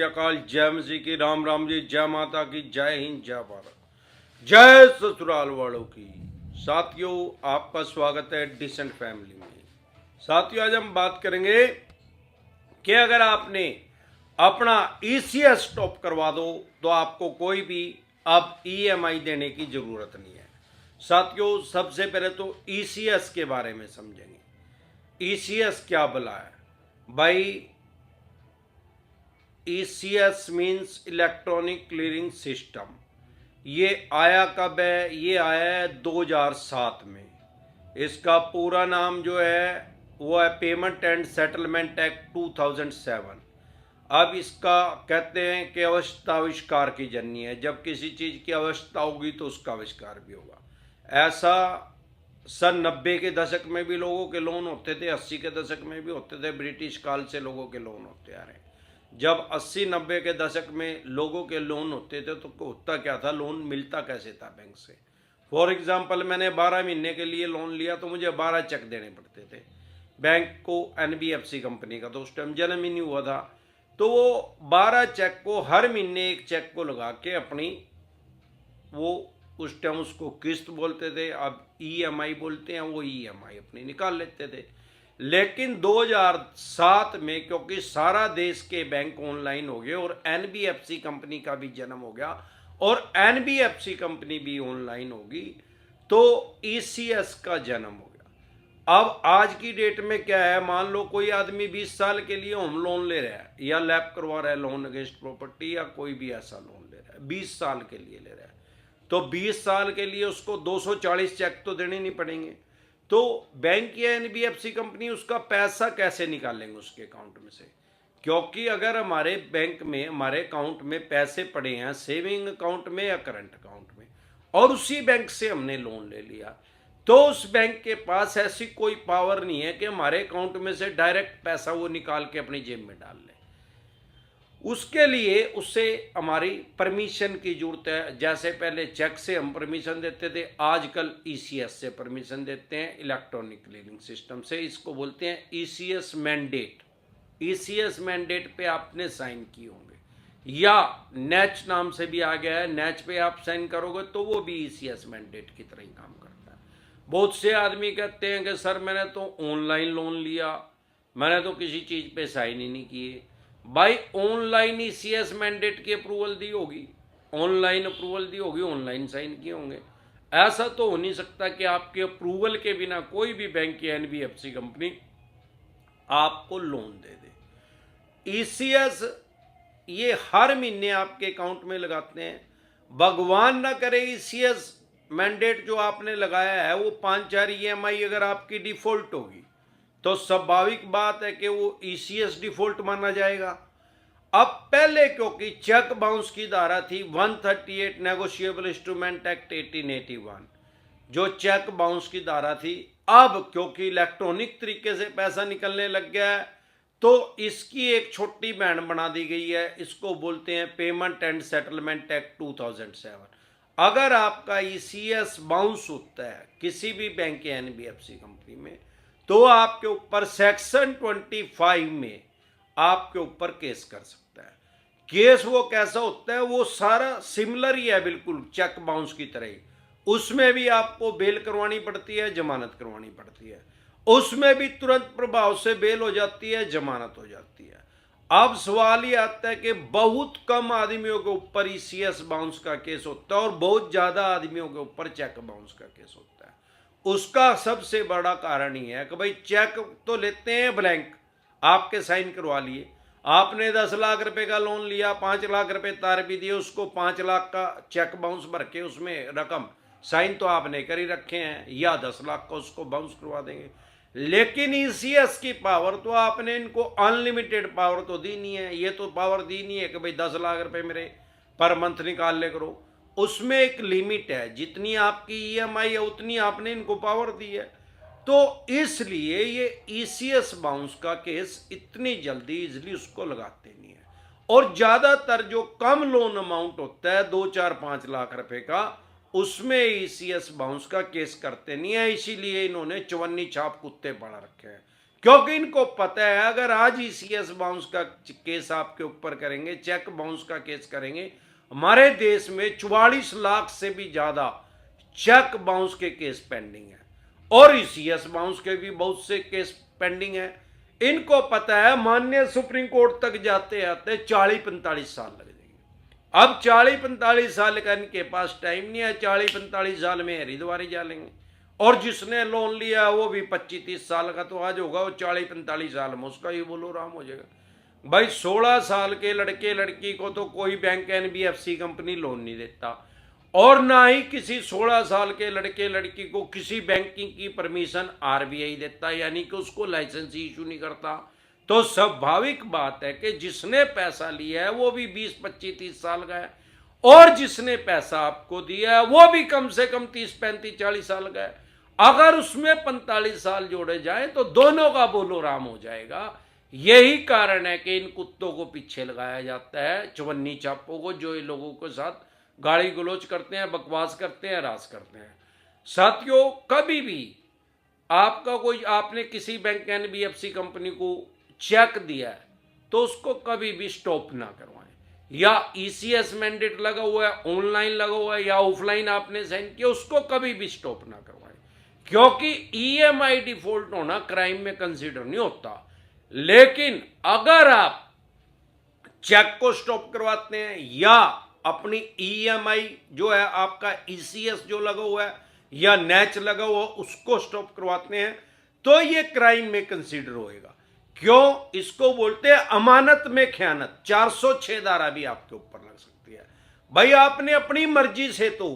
अकाल। जय मसीह की, राम राम जी, जय माता की, जय हिंद, जय भारत, जय ससुराल वालों की। साथियों, आपका स्वागत है डिसेंट फैमिली में। साथियों, आज हम बात करेंगे कि अगर आपने अपना ईसीएस स्टॉप करवा दो तो आपको कोई भी अब ईएमआई देने की जरूरत नहीं है। साथियों, सबसे पहले तो ईसीएस के बारे में समझेंगे। ईसीएस क्या भला है भाई? ECS means electronic clearing system. ये आया कब है? ये आया है 2007 में। इसका पूरा नाम जो है वो है पेमेंट एंड सेटलमेंट एक्ट 2007। अब इसका कहते हैं कि अवस्थाविष्कार की जननी है। जब किसी चीज़ की अवस्था होगी तो उसका आविष्कार भी होगा। ऐसा सन 90 के दशक में भी लोगों के लोन होते थे, 80 के दशक में भी होते थे। ब्रिटिश काल से लोगों के लोन होते आ रहे हैं। जब 80-90 के दशक में लोगों के लोन होते थे तो होता क्या था, लोन मिलता कैसे था बैंक से? फॉर एग्जांपल, मैंने 12 महीने के लिए लोन लिया तो मुझे 12 चेक देने पड़ते थे बैंक को, एनबीएफसी कंपनी का। तो उस टाइम जन्म ही नहीं हुआ था। तो वो 12 चेक को हर महीने एक चेक को लगा के अपनी, वो उस टाइम उसको किस्त बोलते थे, अब ईएमआई बोलते हैं, वो ईएमआई अपनी निकाल लेते थे। लेकिन 2007 में क्योंकि सारा देश के बैंक ऑनलाइन हो गए और एनबीएफसी कंपनी का भी जन्म हो गया और एनबीएफसी कंपनी भी ऑनलाइन होगी, तो ईसीएस का जन्म हो गया। अब आज की डेट में क्या है, मान लो कोई आदमी 20 साल के लिए होम लोन ले रहा है या लैप करवा रहा है, लोन अगेंस्ट प्रॉपर्टी, या कोई भी ऐसा लोन ले रहा है, 20 साल के लिए ले रहा है, तो 20 साल के लिए उसको 240 चेक तो देने नहीं पड़ेंगे। तो बैंक या एनबीएफसी कंपनी उसका पैसा कैसे निकालेंगे उसके अकाउंट में से? क्योंकि अगर हमारे बैंक में, हमारे अकाउंट में पैसे पड़े हैं, सेविंग अकाउंट में या करंट अकाउंट में, और उसी बैंक से हमने लोन ले लिया, तो उस बैंक के पास ऐसी कोई पावर नहीं है कि हमारे अकाउंट में से डायरेक्ट पैसा वो निकाल के अपनी जेब में डाल ले। उसके लिए उससे हमारी परमिशन की जरूरत है। जैसे पहले चेक से हम परमिशन देते थे, आजकल ईसीएस से परमिशन देते हैं, इलेक्ट्रॉनिक क्लियरिंग सिस्टम से। इसको बोलते हैं ईसीएस मैंडेट। ईसीएस मैंडेट पे आपने साइन किए होंगे, या नैच नाम से भी आ गया है, नैच पे आप साइन करोगे तो वो भी ईसीएस मैंडेट की तरह ही काम करता है। बहुत से आदमी कहते हैं कि सर मैंने तो ऑनलाइन लोन लिया, मैंने तो किसी चीज़ पे साइन ही नहीं किए। भाई, ऑनलाइन ईसीएस मैंडेट की अप्रूवल दी होगी, ऑनलाइन अप्रूवल दी होगी, ऑनलाइन साइन किए होंगे। ऐसा तो हो नहीं सकता कि आपके अप्रूवल के बिना कोई भी बैंक या एनबीएफसी कंपनी आपको लोन दे दे। ईसीएस ये हर महीने आपके अकाउंट में लगाते हैं। भगवान ना करे ईसीएस मैंडेट जो आपने लगाया है वो 5-4 ईएमआई अगर आपकी डिफॉल्ट होगी तो स्वाभाविक बात है कि वो ईसीएस डिफॉल्ट माना जाएगा। अब पहले क्योंकि चेक बाउंस की धारा थी 138 नेगोशिएबल इंस्ट्रूमेंट एक्ट 1881, जो चेक बाउंस की धारा थी, अब क्योंकि इलेक्ट्रॉनिक तरीके से पैसा निकलने लग गया है तो इसकी एक छोटी बहन बना दी गई है। इसको बोलते हैं पेमेंट एंड सेटलमेंट एक्ट 2007। अगर आपका ईसीएस बाउंस होता है किसी भी बैंक या एनबीएफसी कंपनी में, तो आपके ऊपर सेक्शन 25 में आपके ऊपर केस कर सकता है। केस वो कैसा होता है, वो सारा सिमिलर ही है, बिल्कुल चेक बाउंस की तरह ही। उसमें भी आपको बेल करवानी पड़ती है, जमानत करवानी पड़ती है। उसमें भी तुरंत प्रभाव से बेल हो जाती है, जमानत हो जाती है। अब सवाल ये आता है कि बहुत कम आदमियों के ऊपर ईसीएस बाउंस का केस होता है और बहुत ज्यादा आदमियों के ऊपर चेक बाउंस का केस होता है। उसका सबसे बड़ा कारण ही है कि भाई चेक तो लेते हैं ब्लैंक, आपके साइन करवा लिए, आपने 10 लाख रुपए का लोन लिया, 5 लाख रुपए तार भी दिए, उसको 5 लाख का चेक बाउंस भर के उसमें रकम साइन तो आपने कर ही रखे हैं, या 10 लाख का उसको बाउंस करवा देंगे। लेकिन ईसीएस की पावर तो आपने इनको अनलिमिटेड पावर तो दी नहीं है। ये तो पावर दी नहीं है कि भाई 10 लाख रुपए मेरे पर मंथ निकाल ले करो। उसमें एक लिमिट है, जितनी आपकी ईएमआई है उतनी आपने इनको पावर दी है। तो इसलिए ये ईसीएस बाउंस का केस इतनी जल्दी इजली उसको लगाते नहीं है। और ज्यादातर जो कम लोन अमाउंट होता है 2-4-5 लाख रुपए का, उसमें ईसीएस बाउंस का केस करते नहीं है। इसीलिए इन्होंने चवन्नी छाप कुत्ते पड़ा रखे हैं क्योंकि इनको पता है अगर आज ईसीएस बाउंस का केस आपके ऊपर करेंगे, चेक बाउंस का केस करेंगे, हमारे देश में 44 लाख से भी ज्यादा चेक बाउंस के केस पेंडिंग है और ईसीएस बाउंस के भी बहुत से केस पेंडिंग है। इनको पता है माननीय सुप्रीम कोर्ट तक जाते आते 40-45 साल लग जाएंगे। अब 40-45 साल का इनके पास टाइम नहीं है, 40-45 साल में हरिद्वार जा लेंगे और जिसने लोन लिया वो भी 25-30 साल का तो आज होगा, वो 40-45 साल में उसका ही बोलो राम हो जाएगा। भाई 16 साल के लड़के लड़की को तो कोई बैंक एनबीएफसी कंपनी लोन नहीं देता और ना ही किसी 16 साल के लड़के लड़की को किसी बैंकिंग की परमिशन आरबीआई देता, यानी कि उसको लाइसेंस इशू नहीं करता। तो स्वाभाविक बात है कि जिसने पैसा लिया है वो भी 20-25-30 साल का है और जिसने पैसा आपको दिया है वो भी कम से कम 30-35-40 साल का है। अगर उसमें 45 साल जोड़े जाए तो दोनों का बोलो राम हो जाएगा। यही कारण है कि इन कुत्तों को पीछे लगाया जाता है, चवन्नी चापों को, जो इन लोगों के साथ गाली गलौज करते हैं, बकवास करते हैं, राज करते हैं। साथियों, कभी भी आपका कोई, आपने किसी बैंक एनबीएफसी कंपनी को चेक दिया है तो उसको कभी भी स्टॉप ना करवाएं, या ईसीएस मैंडेट लगा हुआ है, ऑनलाइन लगा हुआ है या ऑफलाइन आपने साइन किया, उसको कभी भी स्टॉप ना करवाएं, क्योंकि ईएमआई डिफॉल्ट होना क्राइम में कंसीडर नहीं होता। लेकिन अगर आप चेक को स्टॉप करवाते हैं या अपनी ईएमआई जो है, आपका ईसीएस जो लगा हुआ है या नेच लगा हुआ उसको स्टॉप करवाते हैं तो ये क्राइम में कंसीडर होएगा। क्यों? इसको बोलते हैं अमानत में खयानत। 406 धारा भी आपके ऊपर लग सकती है। भाई आपने अपनी मर्जी से तो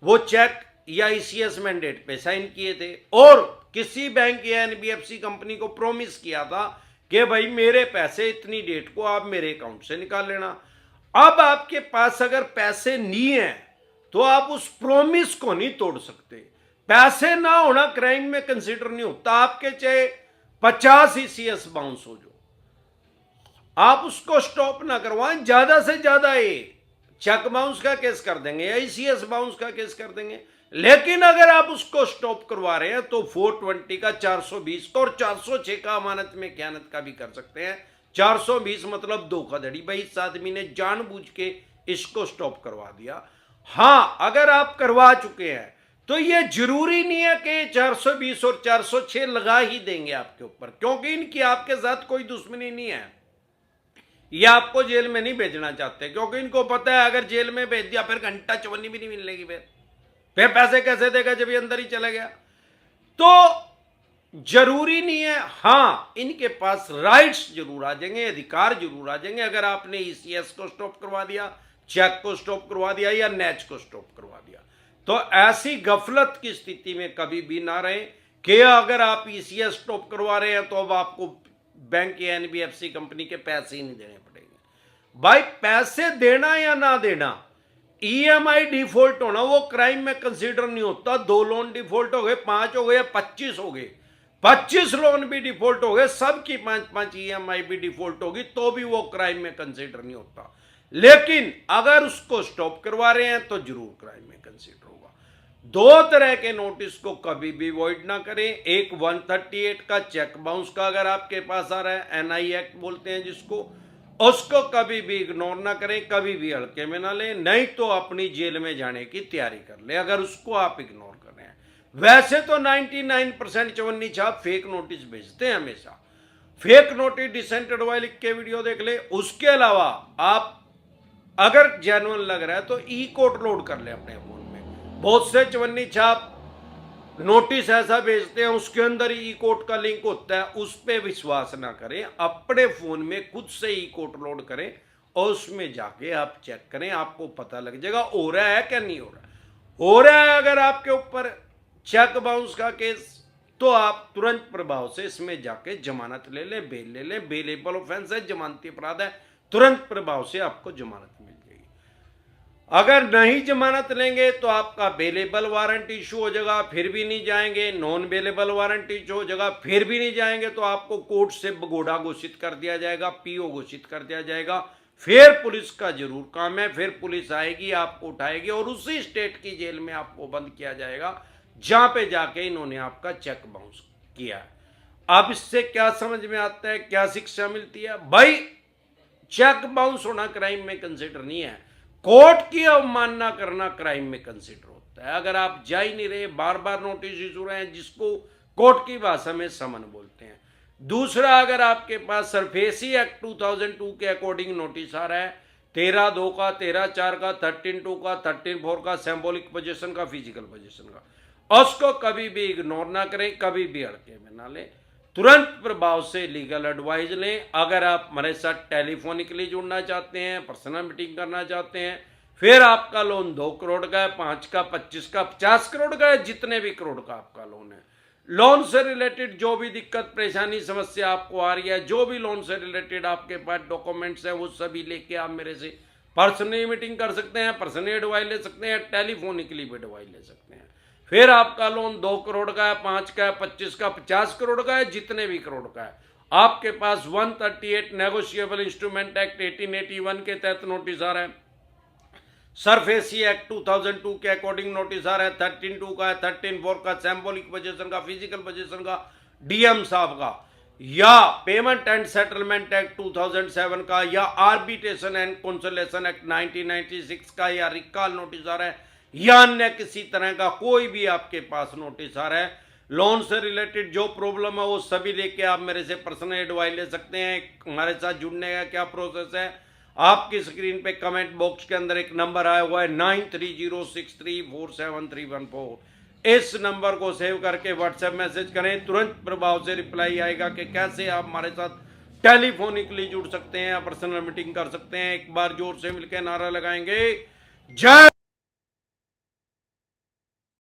वो चेक या ईसीएस मैंडेट पे साइन किए थे और किसी बैंक या एनबीएफसी कंपनी को प्रॉमिस किया था कि भाई मेरे पैसे इतनी डेट को आप मेरे अकाउंट से निकाल लेना। अब आपके पास अगर पैसे नहीं है तो आप उस प्रॉमिस को नहीं तोड़ सकते। पैसे ना होना क्राइम में कंसीडर नहीं होता। आपके चाहे 50 ईसीएस बाउंस हो, जो आप उसको स्टॉप ना करवाएं, ज्यादा से ज्यादा ये चेक बाउंस का केस कर देंगे या ईसीएस बाउंस का केस कर देंगे। लेकिन अगर आप उसको स्टॉप करवा रहे हैं तो 420 का, 420 का और 406 का अमानत में खयानत का भी कर सकते हैं। 420 मतलब धोखाधड़ी। भाई इस आदमी ने जानबूझ के इसको स्टॉप करवा दिया। हाँ, अगर आप करवा चुके हैं तो ये जरूरी नहीं है कि 420 और 406 लगा ही देंगे आपके ऊपर, क्योंकि इनकी आपके साथ कोई दुश्मनी नहीं है। ये आपको जेल में नहीं भेजना चाहते, क्योंकि इनको पता है अगर जेल में भेज दिया फिर घंटा चवन्नी भी नहीं मिलेगी, फिर पैसे कैसे देगा जब ये अंदर ही चला गया। तो जरूरी नहीं है। हाँ, इनके पास राइट्स जरूर आ जाएंगे, अधिकार जरूर आ जाएंगे अगर आपने ईसीएस को स्टॉप करवा दिया, चेक को स्टॉप करवा दिया या नेच को स्टॉप करवा दिया। तो ऐसी गफलत की स्थिति में कभी भी ना रहे कि अगर आप ईसीएस स्टॉप करवा रहे हैं तो अब आपको बैंक या एनबीएफसी कंपनी के पैसे ही नहीं देने पड़ेंगे। भाई पैसे देना या ना देना, ईएमआई डिफॉल्ट होना वो क्राइम में कंसीडर नहीं होता। 2 लोन डिफॉल्ट हो गए, 5 हो गए, 25 हो गए, 25 लोन भी डिफॉल्ट हो गए, सबकी 5-5 ईएमआई भी डिफॉल्ट होगी तो भी वो क्राइम में कंसीडर नहीं होता। लेकिन अगर उसको स्टॉप करवा रहे हैं तो जरूर क्राइम में कंसीडर होगा। 2 तरह के नोटिस को कभी भी वॉइड ना करें। एक 138 का चेक बाउंस का अगर आपके पास आ रहा है, एनआई एक्ट बोलते हैं जिसको, उसको कभी भी इग्नोर ना करें, कभी भी हल्के में ना लें, नहीं तो अपनी जेल में जाने की तैयारी कर लें अगर उसको आप इग्नोर कर रहे हैं। वैसे तो 99% चवन्नी छाप फेक नोटिस भेजते हैं हमेशा। फेक नोटिस डिसेंट एडवाइस लिख के वीडियो देख ले। उसके अलावा आप अगर जेन्युइन लग रहा है तो ई कोड लोड कर ले अपने फोन में। बहुत से चवन्नी छाप नोटिस ऐसा भेजते हैं उसके अंदर ई कोड का लिंक होता है, उस पर विश्वास ना करें। अपने फोन में खुद से ई कोड लोड करें और उसमें जाके आप चेक करें, आपको पता लग जाएगा हो रहा है क्या नहीं हो रहा। हो रहा है अगर आपके ऊपर चेक बाउंस का केस तो आप तुरंत प्रभाव से इसमें जाके जमानत ले लें, बेल ले लें। बेलेबल ऑफेंस है, जमानती अपराध है, तुरंत प्रभाव से आपको जमानत मिल जाएगी। अगर नहीं जमानत लेंगे तो आपका बेलेबल वारंट इशू हो जाएगा, फिर भी नहीं जाएंगे। नॉन बेलेबल वारंट इशू हो जाएगा, फिर भी नहीं जाएंगे तो आपको कोर्ट से बगोड़ा घोषित कर दिया जाएगा, पीओ घोषित कर दिया जाएगा। फिर पुलिस का जरूर काम है, फिर पुलिस आएगी, आपको उठाएगी और उसी स्टेट की जेल में आपको बंद किया जाएगा जहां पे जाके इन्होंने आपका चेक बाउंस किया है। अब इससे क्या समझ में आता है, क्या शिक्षा मिलती है भाई? चेक बाउंस होना क्राइम में कंसिडर नहीं है, कोर्ट की अवमानना करना क्राइम में कंसिडर होता है। अगर आप जा ही नहीं रहे, बार बार नोटिस इशू रहे हैं, जिसको कोर्ट की भाषा में समन बोलते हैं। दूसरा, अगर आपके पास सरफेसी एक्ट 2002 के अकॉर्डिंग नोटिस आ रहा है 13(2) का, 13(4) का, 13(2) का, 13(4) का, सिंबॉलिक पोजीशन का, फिजिकल पोजीशन का, उसको कभी भी इग्नोर ना करें, कभी भी हड़के में ना लें, तुरंत प्रभाव से लीगल एडवाइस लें। अगर आप हमारे साथ टेलीफोनिकली जुड़ना चाहते हैं, पर्सनल मीटिंग करना चाहते हैं, फिर आपका लोन 2 करोड़ का है, 5 का, 25 का, 50 करोड़ का है, जितने भी करोड़ का आपका लोन है, लोन से रिलेटेड जो भी दिक्कत परेशानी समस्या आपको आ रही है, जो भी लोन से रिलेटेड आपके पास डॉक्यूमेंट्स हैं, वो सभी लेके आप मेरे से पर्सनली मीटिंग कर सकते हैं, पर्सनली एडवाइस ले सकते हैं, टेलीफोनिकली भी एडवाइस ले सकते हैं। फिर आपका लोन 2 करोड़ का है, 5 का है, 25 का, 50 करोड़ का है, जितने भी करोड़ का है, आपके पास 138 नेगोशिएबल इंस्ट्रूमेंट एक्ट 1881 के तहत नोटिस आ रहा है, सरफेसी एक्ट 2002 के अकॉर्डिंग नोटिस आ रहा है, 13(2) का है, 13(4) का, सिंबॉलिक पोजीशन का, फिजिकल पोजीशन का, डीएम साहब का, या पेमेंट एंड सेटलमेंट एक्ट 2007 का, या आर्बिट्रेशन एंड कंसोलिडेशन एक्ट 1996 का, या रिकॉल नोटिस आ रहा है, या अन्य किसी तरह का कोई भी आपके पास नोटिस आ रहा है, लोन से रिलेटेड जो प्रॉब्लम है वो सभी लेके आप मेरे से पर्सनल एडवाइस ले सकते हैं। हमारे साथ जुड़ने का क्या प्रोसेस है, आपकी स्क्रीन पे कमेंट बॉक्स के अंदर एक नंबर आया हुआ है 9306347314, इस नंबर को सेव करके व्हाट्सएप मैसेज करें, तुरंत प्रभाव से रिप्लाई आएगा कि कैसे आप हमारे साथ टेलीफोनिकली जुड़ सकते हैं या पर्सनल मीटिंग कर सकते हैं। एक बार जोर से मिलकर नारा लगाएंगे, जय